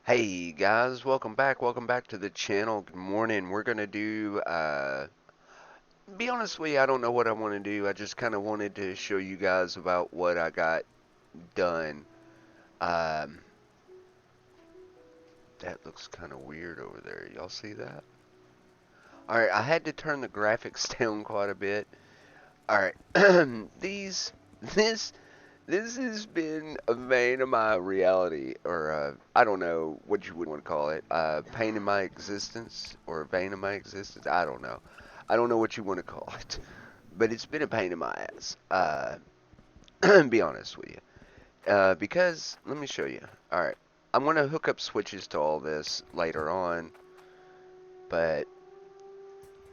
Hey guys, welcome back to the channel. Good morning. We're gonna do, be honest with you, I don't know what I want to do. I just kind of wanted to show you guys about what I got done. Um, that looks kind of weird over there. Y'all see that? Alright, I had to turn the graphics down quite a bit. Alright, these, this, this has been a vein of my reality, or I don't know what you would want to call it, pain in my existence, or a vein of my existence. I don't know. I don't know what you want to call it, but it's been a pain in my ass. Be honest with you, because let me show you. All right, I'm gonna hook up switches to all this later on, but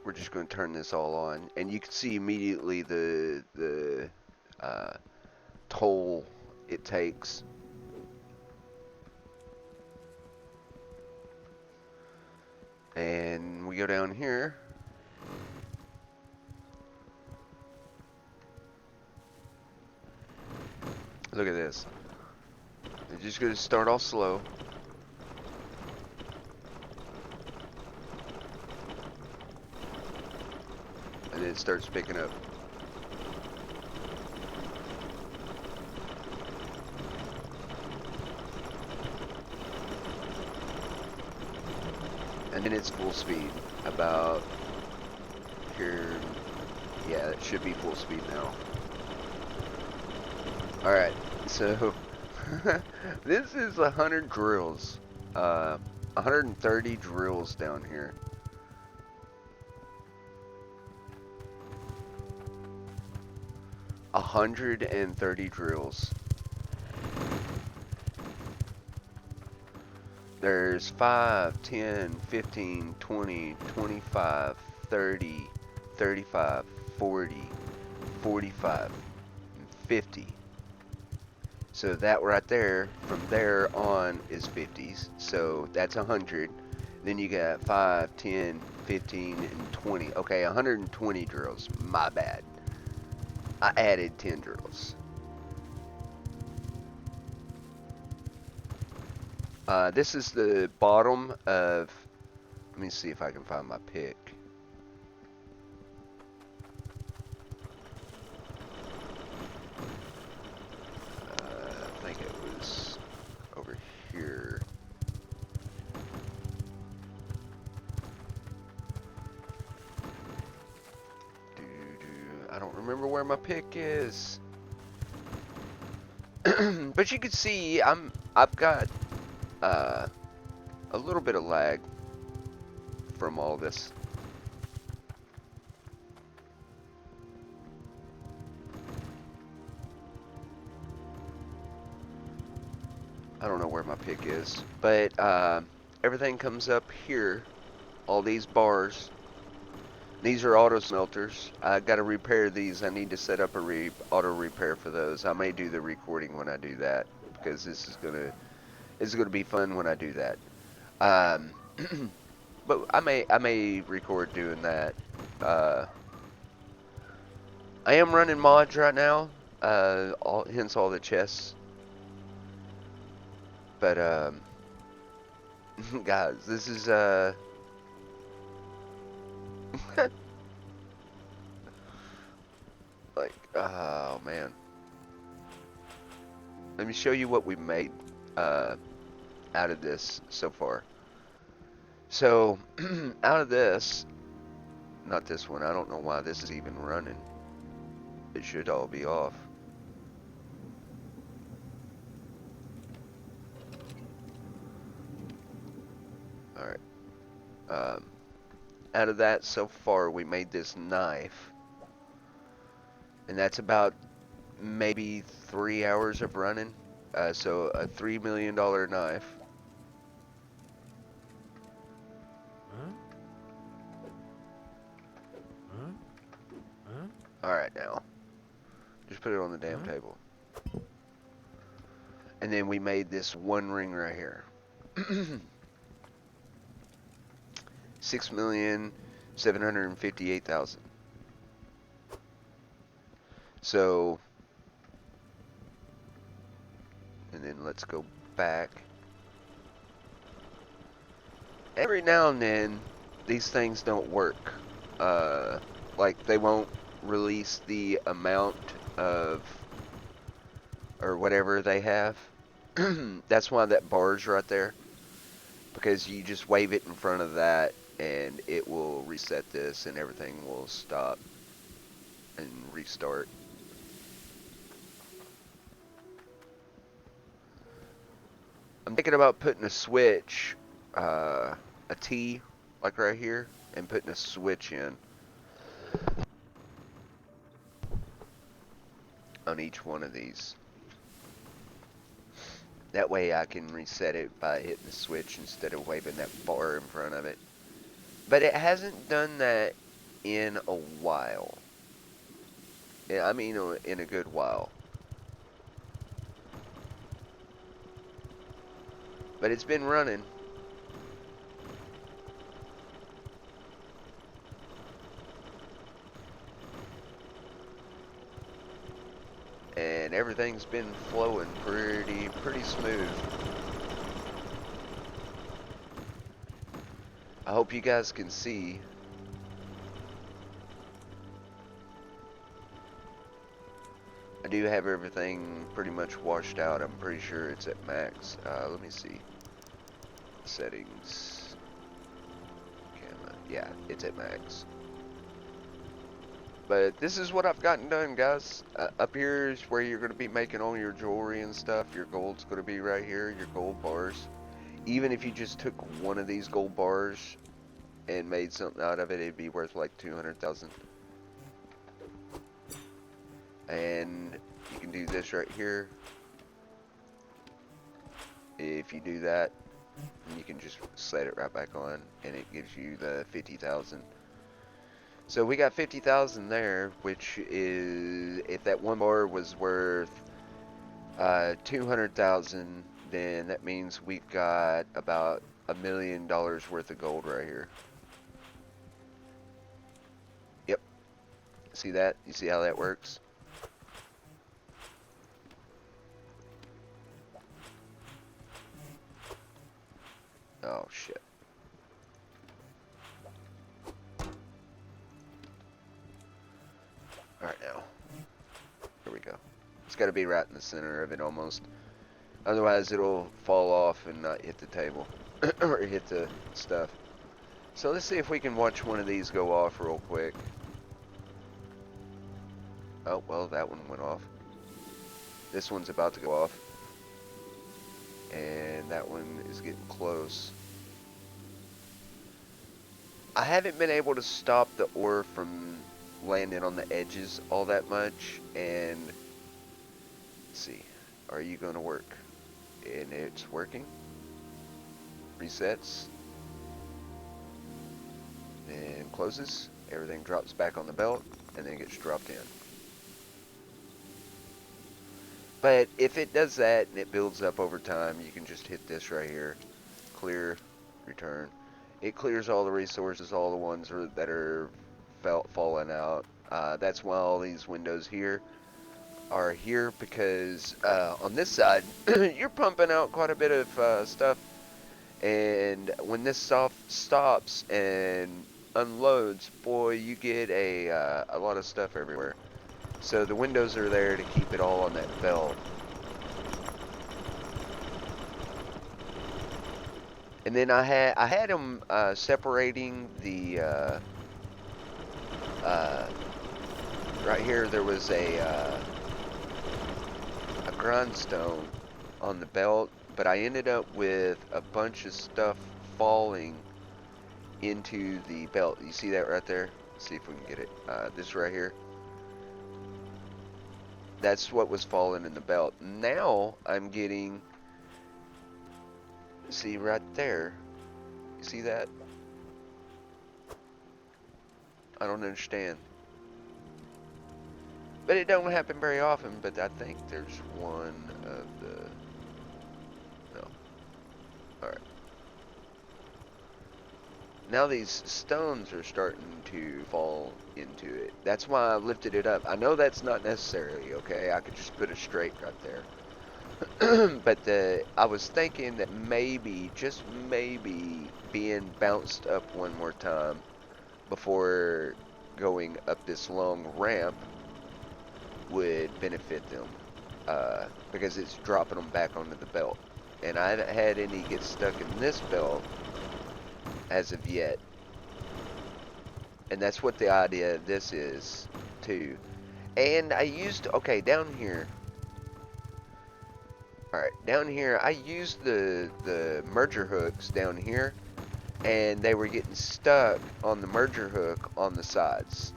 we're just gonna turn this all on, and you can see immediately the uh, toll it takes. And we go down here. Look at this. It's just going to start off slow. And then it starts picking up. And then it's full speed. About here. Yeah, it should be full speed now. Alright, so this is 100 drills. 130 drills down here. A 130 drills. There's 5, 10, 15, 20, 25, 30, 35, 40, 45, 50. So that right there, from there on is 50s. So that's 100. Then you got 5, 10, 15, and 20. Okay, 120 drills. My bad. I added 10 drills. This is the bottom of... Let me see if I can find my pick. I think it was over here. I don't remember where my pick is. But you can see I've got a little bit of lag from all this. I don't know where my pick is, but everything comes up here. All these bars. These are auto smelters. I got to repair these. I need to set up a auto repair for those. I may do the recording when I do that because this is gonna be fun when I do that. Um, but I may record doing that. I am running mods right now. Hence all the chests. But guys, this is like, oh man. Let me show you what we made out of this so far. So, out of this, not this one, I don't know why this is even running. It should all be off. Alright. Out of that, so far, we made this knife. And that's about maybe 3 hours of running. So a $3 million knife. Alright now. Just put it on the damn table. And then we made this one ring right here. 6,758,000. So, and then let's go back. Every now and then, these things don't work. Like, they won't release the amount of, or whatever they have. That's why that bar's right there. Because you just wave it in front of that, and it will reset this, and everything will stop and restart. I'm thinking about putting a switch, a T, like right here, and putting a switch in on each one of these. That way I can reset it by hitting the switch instead of waving that bar in front of it. But it hasn't done that in a while. I mean, in a good while. But it's been running. And everything's been flowing pretty smooth. I hope you guys can see. I do have everything pretty much washed out. I'm pretty sure it's at max. Let me see. Settings. Camera. Yeah, it's at max. But this is what I've gotten done, guys. Up here is where you're going to be making all your jewelry and stuff. Your gold's going to be right here, your gold bars. Even if you just took one of these gold bars and made something out of it, it'd be worth like 200,000. And you can do this right here. If you do that, you can just set it right back on, and it gives you the 50,000. So we got 50,000 there, which is, if that one bar was worth 200,000, then that means we've got about $1 million worth of gold right here. Yep. See that? You see how that works? Oh shit. Alright now. Here we go. It's got to be right in the center of it almost. Otherwise it'll fall off and not hit the table. Or hit the stuff. So let's see if we can watch one of these go off real quick. Oh, well, that one went off. This one's about to go off. And that one is getting close. I haven't been able to stop the ore from landing on the edges all that much. And let's see. Are you going to work? And it's working. Resets. And closes. Everything drops back on the belt. And then gets dropped in. But if it does that and it builds up over time, you can just hit this right here. Clear. Return. It clears all the resources, all the ones that are falling out. That's why all these windows here are here, because on this side, you're pumping out quite a bit of stuff. And when this stops and unloads, boy, you get a lot of stuff everywhere. So the windows are there to keep it all on that belt. And then I had them separating the right here. There was a grindstone on the belt, but I ended up with a bunch of stuff falling into the belt. You see that right there? Let's see if we can get it. This right here. That's what was falling in the belt. Now I'm getting, see right there, you see that? I don't understand. But it don't happen very often, but I think there's one of the, no. Alright. Now these stones are starting to fall into it. That's why I lifted it up. I know that's not necessary, okay? I could just put it straight right there. But I was thinking that maybe, just maybe, being bounced up one more time before going up this long ramp would benefit them. Because it's dropping them back onto the belt. And I haven't had any get stuck in this belt as of yet. And that's what the idea of this is, too. And I used, okay, down here. Alright, down here, I used the merger hooks down here. And they were getting stuck on the merger hook on the sides.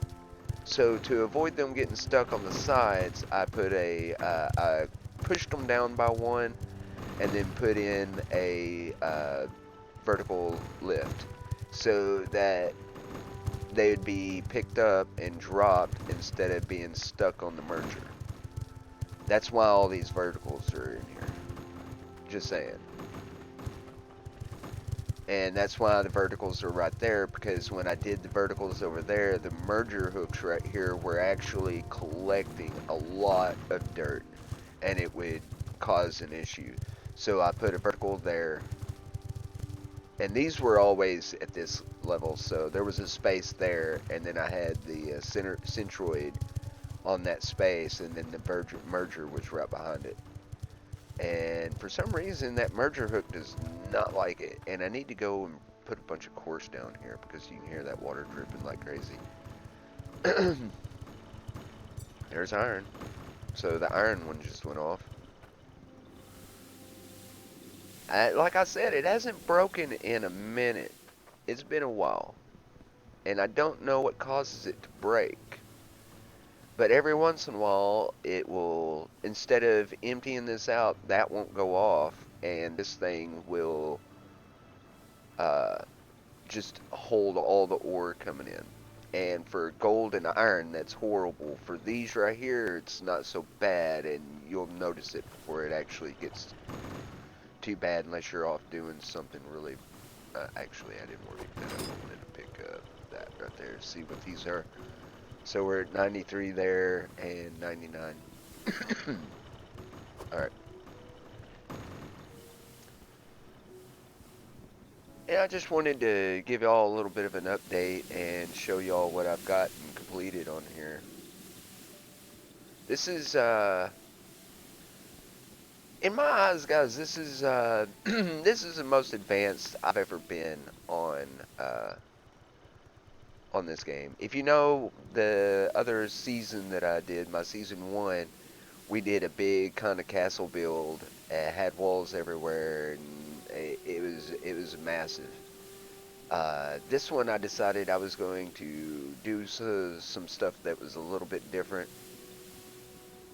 So to avoid them getting stuck on the sides, I put I pushed them down by one, and then put in a vertical lift, so that they would be picked up and dropped instead of being stuck on the merger. That's why all these verticals are in here. Just saying. And that's why the verticals are right there, because when I did the verticals over there, the merger hooks right here were actually collecting a lot of dirt, and it would cause an issue. So I put a vertical there, and these were always at this level, so there was a space there, and then I had the centroid on that space, and then the merger was right behind it. And for some reason, that merger hook does not like it. And I need to go and put a bunch of course down here, because you can hear that water dripping like crazy. There's iron. So the iron one just went off. Like I said, it hasn't broken in a minute. It's been a while. And I don't know what causes it to break. But every once in a while, it will, instead of emptying this out, that won't go off. And this thing will just hold all the ore coming in. And for gold and iron, that's horrible. For these right here, it's not so bad, and you'll notice it before it actually gets too bad, unless you're off doing something really... actually, I didn't worry that. I wanted to pick up that right there, see what these are. So we're at 93 there, and 99. Alright. Yeah, I just wanted to give y'all a little bit of an update and show y'all what I've gotten completed on here. This is, in my eyes, guys, this is, this is the most advanced I've ever been on this game. If you know the other season that I did, my season 1, we did a big kind of castle build. It had walls everywhere, and it was massive. This one, I decided I was going to do some stuff that was a little bit different,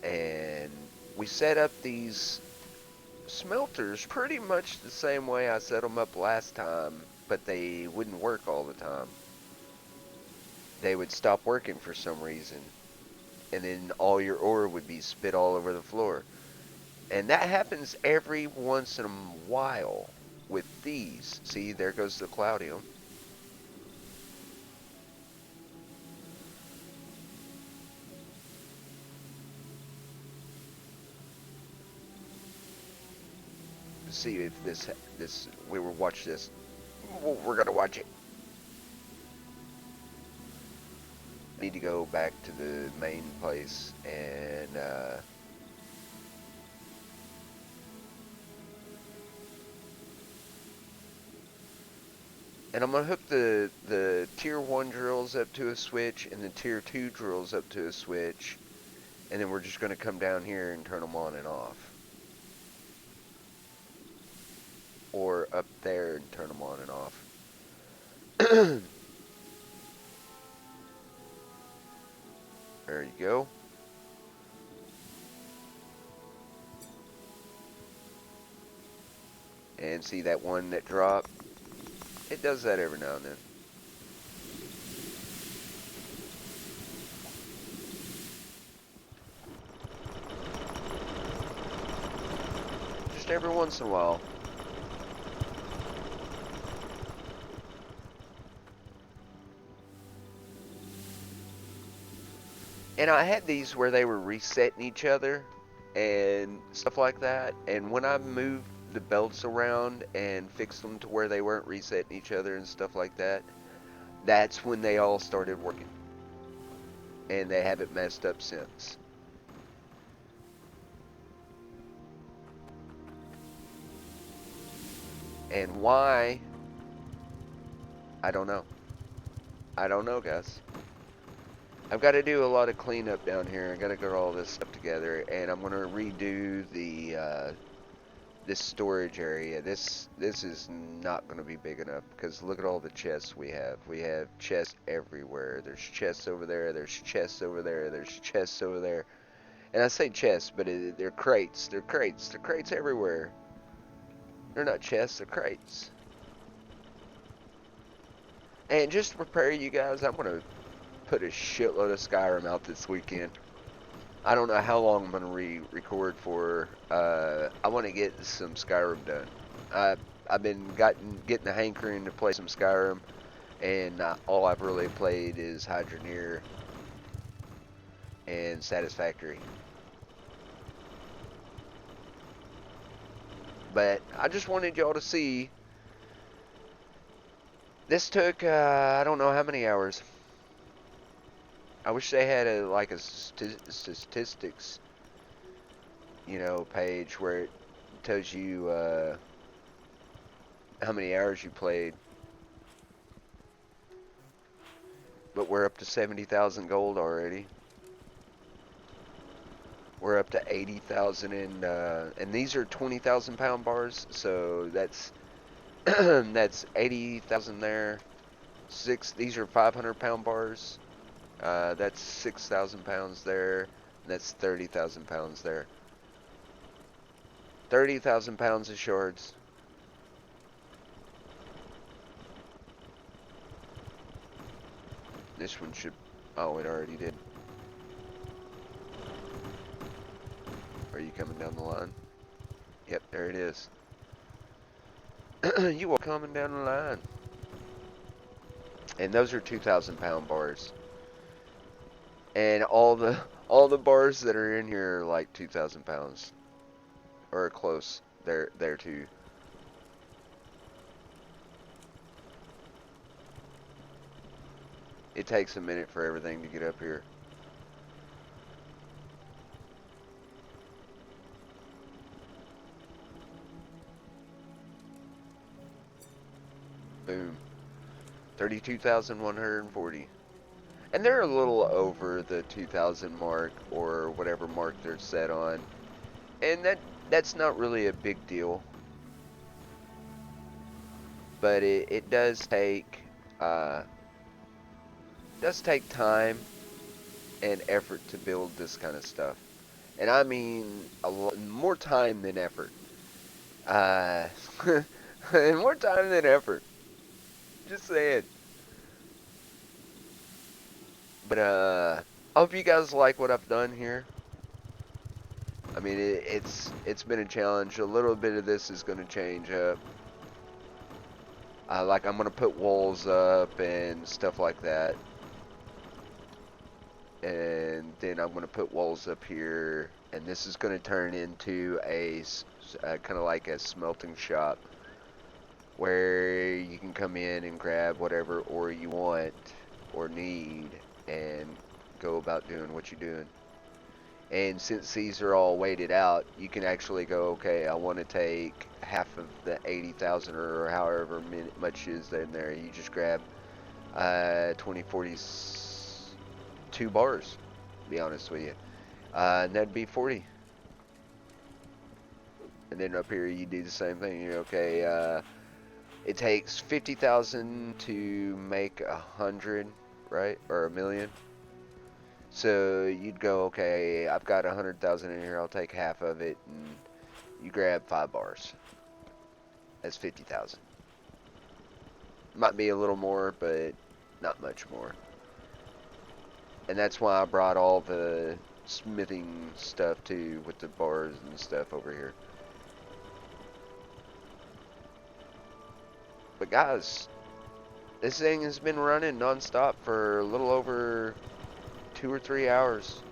and we set up these smelters pretty much the same way I set them up last time, but they wouldn't work all the time. They would stop working for some reason, and then all your ore would be spit all over the floor. And that happens every once in a while with these. See, there goes the Claudium. See if we will watch this. We're gonna watch it. Need to go back to the main place and I'm gonna hook the tier 1 drills up to a switch and the tier 2 drills up to a switch, and then we're just gonna come down here and turn them on and off. Or up there and turn them on and off. There you go. And see that one that dropped? It does that every now and then. Just every once in a while. And I had these where they were resetting each other. and stuff like that. And when I moved the belts around and fixed them to where they weren't resetting each other and stuff like that, that's when they all started working. And they haven't messed up since. And why? I don't know. I don't know, guys. I've got to do a lot of cleanup down here. I got to get all this stuff together, and I'm gonna redo the this storage area. This is not gonna be big enough because look at all the chests we have. We have chests everywhere. There's chests over there. There's chests over there. There's chests over there. And I say chests, but they're crates. They're crates. They're crates everywhere. They're not chests. They're crates. And just to prepare you guys, I'm gonna put a shitload of Skyrim out this weekend. I don't know how long I'm going to record for. I want to get some Skyrim done. I've been getting the hankering to play some Skyrim, and all I've really played is Hydroneer and Satisfactory. But I just wanted y'all to see. This took, I don't know how many hours. I wish they had a statistics, page where it tells you how many hours you played. But we're up to 70,000 gold already. We're up to 80,000 and these are 20,000 pound bars, so that's that's 80,000 there. These are 500 pound bars. That's 6,000 pounds there. That's 30,000 pounds there. 30,000 pounds of shards. This one should... Oh, it already did. Are you coming down the line? Yep, there it is. You are coming down the line. And those are 2,000 pound bars. And all the bars that are in here are like 2,000 pounds. Or close. They're there too. It takes a minute for everything to get up here. Boom. 32,140. And they're a little over the 2,000 mark or whatever mark they're set on. And that's not really a big deal. But it does take time and effort to build this kind of stuff. And I mean more time than effort. And more time than effort. Just saying. But I hope you guys like what I've done here. I mean, it's been a challenge. A little bit of this is going to change up. Like I'm going to put walls up and stuff like that. And then I'm going to put walls up here. And this is going to turn into a kind of like a smelting shop, where you can come in and grab whatever ore you want or need and go about doing what you're doing. And since these are all weighted out, you can actually go, okay, I want to take half of the 80,000 or however much is in there. You just grab 42 bars, to be honest with you. And that'd be 40. And then up here you do the same thing. You're okay, it takes 50,000 to make 100, right? Or 1,000,000. So you'd go, okay, I've got 100,000 in here, I'll take half of it, and you grab 5 bars. That's 50,000. Might be a little more, but not much more. And that's why I brought all the smithing stuff too, with the bars and stuff over here. But guys, this thing has been running non-stop for a little over 2 or 3 hours.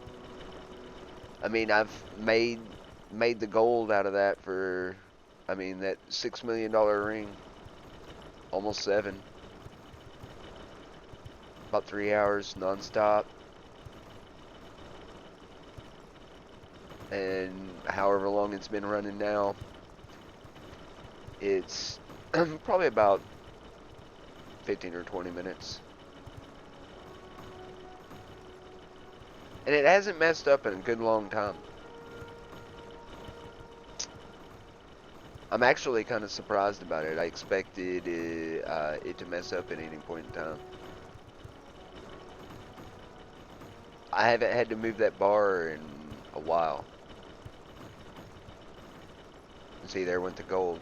I mean, I've made made the gold out of that for, I mean, that $6 million ring, almost 7, about 3 hours nonstop, and however long it's been running now, it's probably about 15 or 20 minutes. And it hasn't messed up in a good long time. I'm actually kind of surprised about it. I expected it to mess up at any point in time. I haven't had to move that bar in a while. See, there went the gold.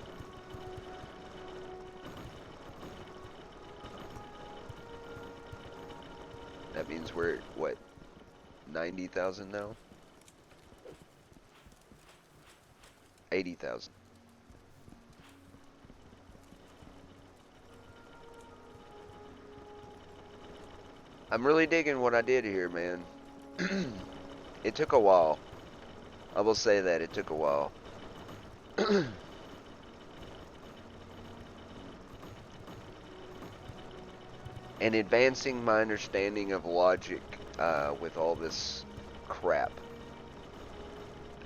That means we're at, what, 90,000 now? 80,000. I'm really digging what I did here, man. It took a while. I will say that it took a while. And advancing my understanding of logic with all this crap.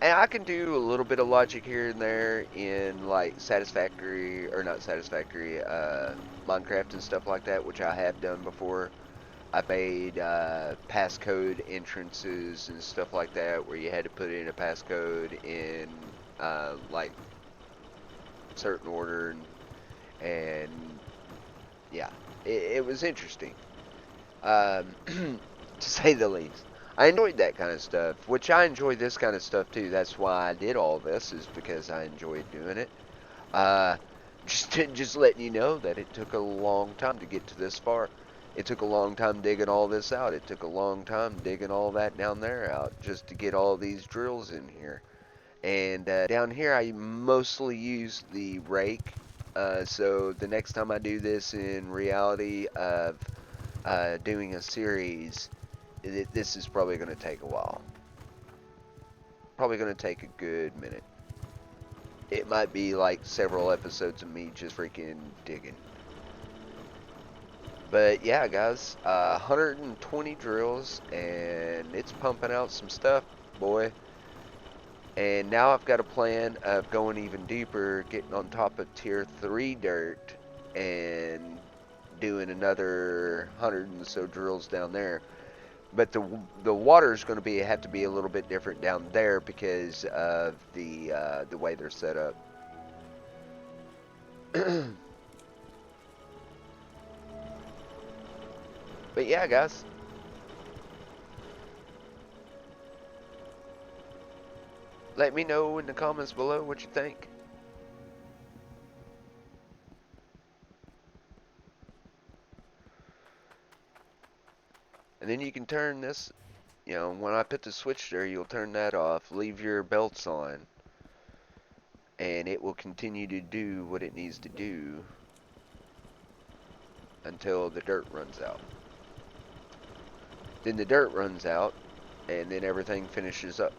And I can do a little bit of logic here and there in like Satisfactory, or not Satisfactory, Minecraft and stuff like that, which I have done before. I made passcode entrances and stuff like that, where you had to put in a passcode in like certain order, and yeah, it was interesting, to say the least. I enjoyed that kind of stuff, which I enjoy this kind of stuff too. That's why I did all this, is because I enjoyed doing it. Uh, just letting you know that it took a long time to get to this far. It took a long time digging all this out. It took a long time digging all that down there out just to get all these drills in here. And down here I mostly use the rake. So the next time I do this in reality of doing a series, this is probably going to take a while. Probably going to take a good minute. It might be like several episodes of me just freaking digging. But yeah, guys, 120 drills, and it's pumping out some stuff, boy. And now I've got a plan of going even deeper, getting on top of tier 3 dirt, and doing another 100 and so drills down there. But the water is going to have to be a little bit different down there because of the way they're set up. But yeah, guys. Let me know in the comments below what you think. And then you can turn this, you know, when I put the switch there, you'll turn that off, leave your belts on, and it will continue to do what it needs to do until the dirt runs out. Then the dirt runs out, and then everything finishes up.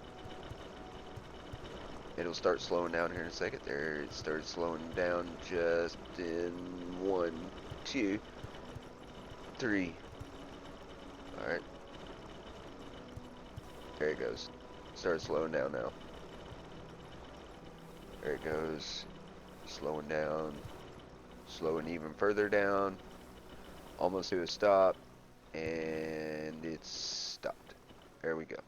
It'll start slowing down here in a second. There, it started slowing down just in 1, 2, 3. Alright. There it goes. Started slowing down now. There it goes. Slowing down. Slowing even further down. Almost to a stop. And it's stopped. There we go.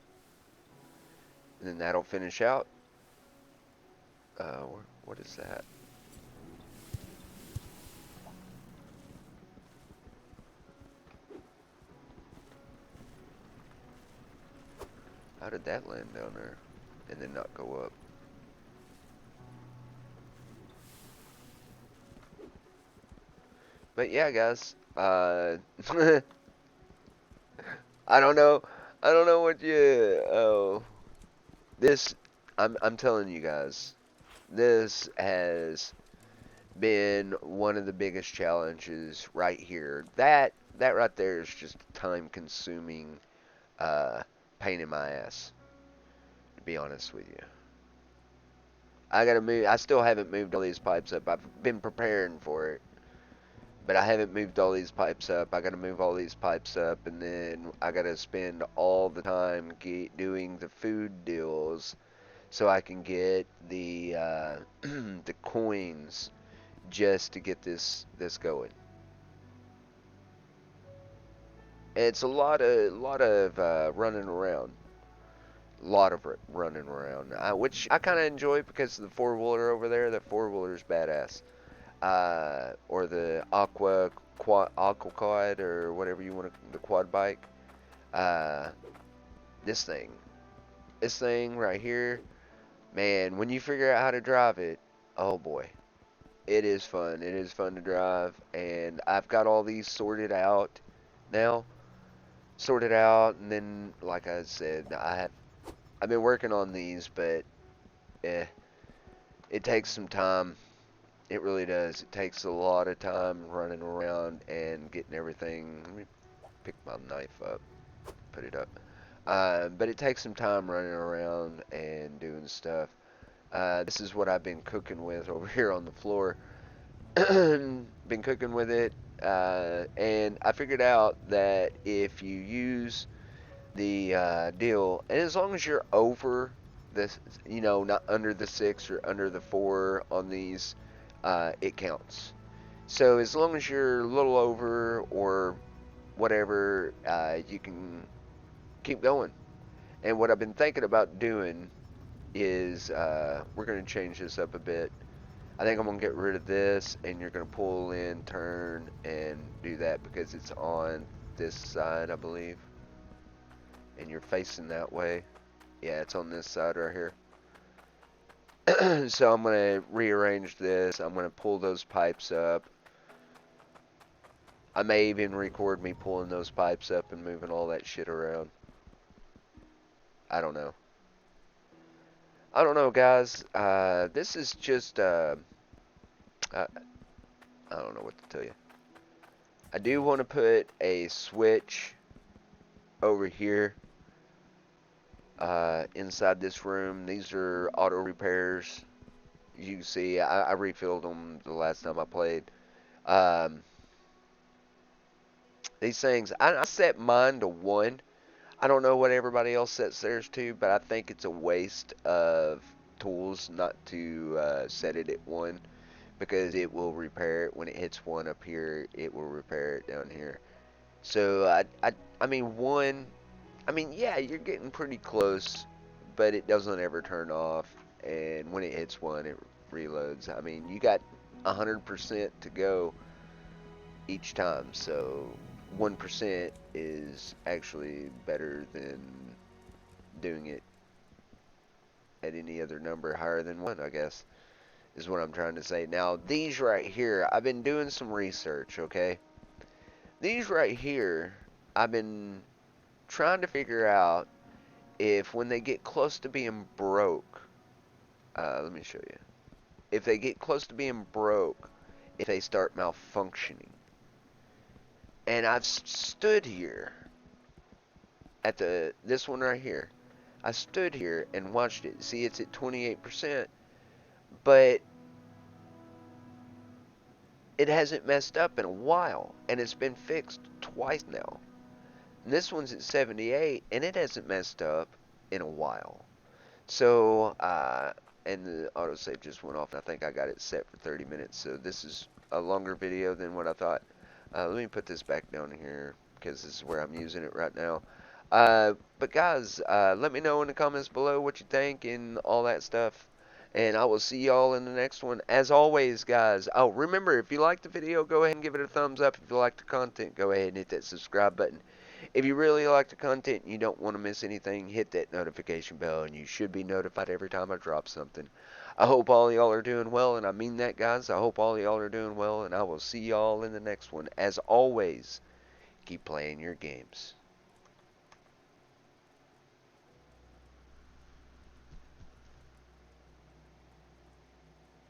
And then that'll finish out. What is that? How did that land down there and then not go up? But yeah, guys, I don't know. I don't know what you. Oh, this. I'm telling you guys, this has been one of the biggest challenges right here. That right there is just a time-consuming pain in my ass, to be honest with you. I gotta move. I still haven't moved all these pipes up. I've been preparing for it, but I haven't moved all these pipes up. I gotta move all these pipes up, and then I gotta spend all the time doing the food deals so I can get the the coins just to get this going. It's a lot of running around, lot of running around, which I kind of enjoy because of the four wheeler over there. That four wheeler's badass. Or the aqua quad or whatever you want to, the quad bike. Uh, this thing, this thing right here, man. When you figure out how to drive it, oh boy, it is fun. It is fun to drive, and I've got all these sorted out now. Sorted out, and then, like I said, I've been working on these, but eh, it takes some time. It really does. It takes a lot of time running around and getting everything. Let me pick my knife up, put it up. But it takes some time running around and doing stuff. This is what I've been cooking with over here on the floor. Been cooking with it, and I figured out that if you use the deal, and as long as you're over this, not under the 6 or under the 4 on these, it counts. So as long as you're a little over or whatever, you can keep going. And what I've been thinking about doing is we're going to change this up a bit. I think I'm going to get rid of this, and you're going to pull in, turn, and do that because it's on this side, I believe. And you're facing that way. Yeah, it's on this side right here. So I'm going to rearrange this. I'm going to pull those pipes up. I may even record me pulling those pipes up and moving all that shit around. I don't know. I don't know, guys. This is just, I don't know what to tell you. I do want to put a switch over here inside this room. These are auto repairs. You can see I refilled them the last time I played. Um, these things, I set mine to 1. I don't know what everybody else sets theirs to, but I think it's a waste of tools not to set it at 1 because it will repair it when it hits 1 up here. It will repair it down here. So I mean 1. I mean, yeah, you're getting pretty close, but it doesn't ever turn off. And when it hits 1, it reloads. I mean, you got 100% to go each time, so 1% is actually better than doing it at any other number higher than 1, I guess, is what I'm trying to say. Now, these right here, I've been doing some research, okay? These right here, I've been trying to figure out if when they get close to being broke, let me show you. If they get close to being broke, if they start malfunctioning. And I've stood here at this one right here. I stood here and watched it. See, it's at 28%, but it hasn't messed up in a while, and it's been fixed twice now. And this one's at 78, and it hasn't messed up in a while. So, and the autosave just went off, and I think I got it set for 30 minutes, so this is a longer video than what I thought. Let me put this back down here, because this is where I'm using it right now. But guys, let me know in the comments below what you think and all that stuff. And I will see y'all in the next one. As always, guys, oh, remember, if you liked the video, go ahead and give it a thumbs up. If you like the content, go ahead and hit that subscribe button. If you really like the content and you don't want to miss anything, hit that notification bell, and you should be notified every time I drop something. I hope all y'all are doing well, and I mean that, guys. I hope all y'all are doing well, and I will see y'all in the next one. As always, keep playing your games.